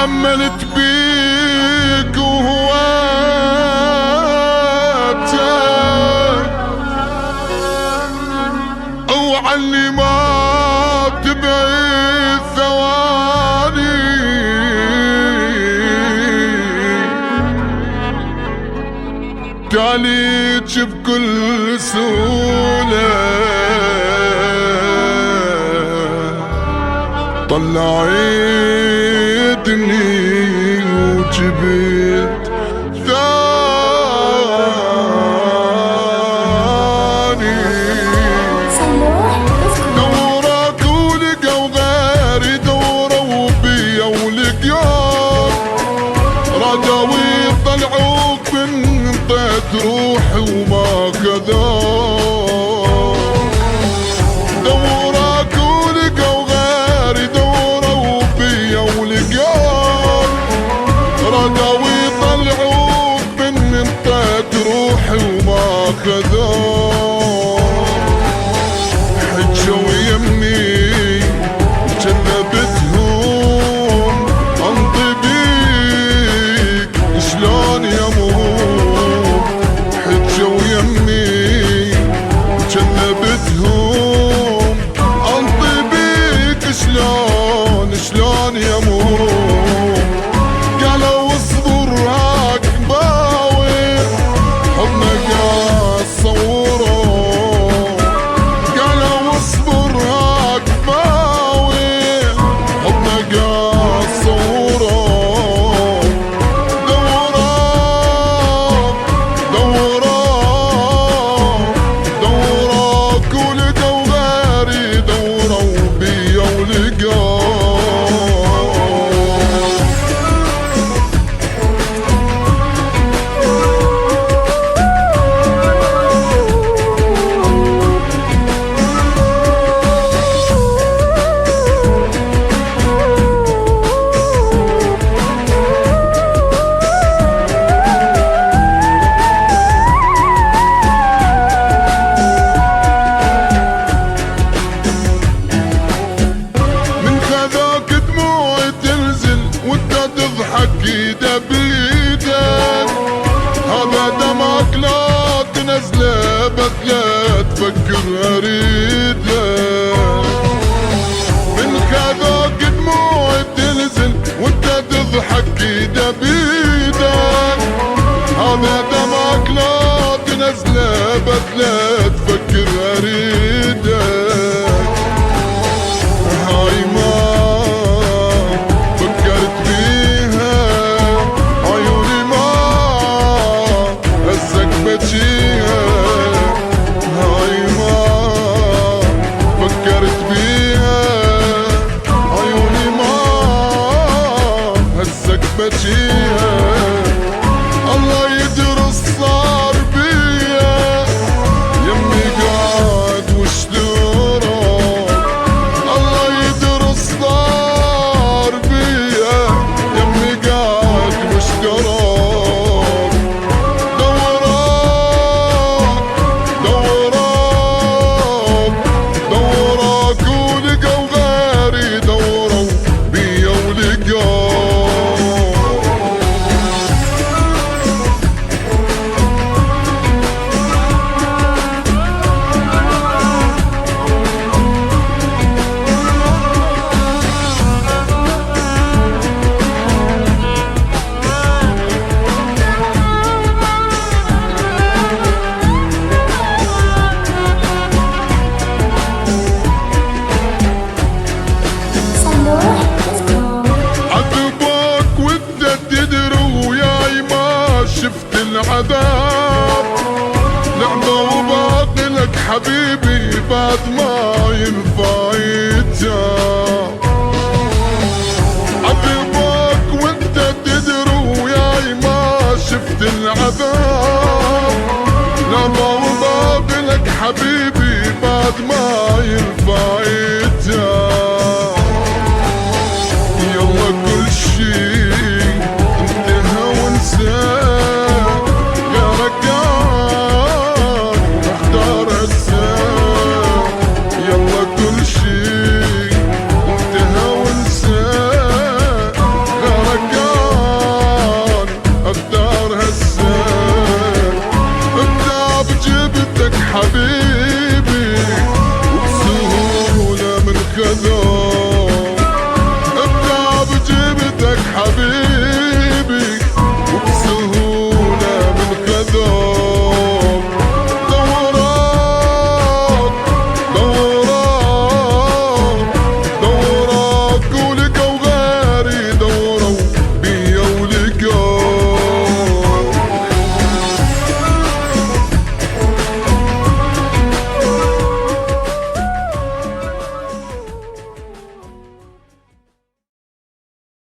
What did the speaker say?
أملت بيك وهواتك وعني ما بتبعد ثواني، تعليج بكل سهولة طلعتني وجبت ثاني. دورك ولقوا غيري دوروا بيا ولقياك، رجعوا يطلعوك من طيت روحي وما كذاك. دورك ولقوا غيري دوروا بيا ولقياك، رجعوا يطلعوك من طيت روحي وما كذاك. حجوا يمي جنبتهم انطي بيك شلون يموت. حجوا يمي جنبتهم انطي بيك شلون يموت. قالوا اصبر هاك باوي حضنك اصوره. قالوا اصبر هاك باوي حضنك اصوره. دوراك ولقوا غيري دوروا بيا ولقاك. ايده بايدك هذا دمك لا تنزله بس لا تفكر اريدك. من كذاك دموع تنزل وانت تضحك ايده بايدك هذا دمك لا تنزله بس لا تفكر اريدك. هاي ما فكرت بيها عيوني ما هزك بجيها. هاي ما فكرت بيها عيوني ما هزك بجيها. الله يدرس صار بيا يمي قاعد وشلورك. الله يدرس صار بيا يمي قاعد وشلورك. دوراك ولقوا غيري دوروا بيا ولقاك. عذبك ودك تدري وياي ما شفت العذاب. لعبة وباقي لك حبيبي بعد ما ينفع يتجاب. عذبك وانت تدري وياي ما شفت العذاب. لعبة وباقي لك حبيبي بعد ما ينفع يتجاب. يلا كل شي انتهى ونساه غيرك كان اختار هساه. يلا كل شي انتهى ونساه غيرك لك حبيب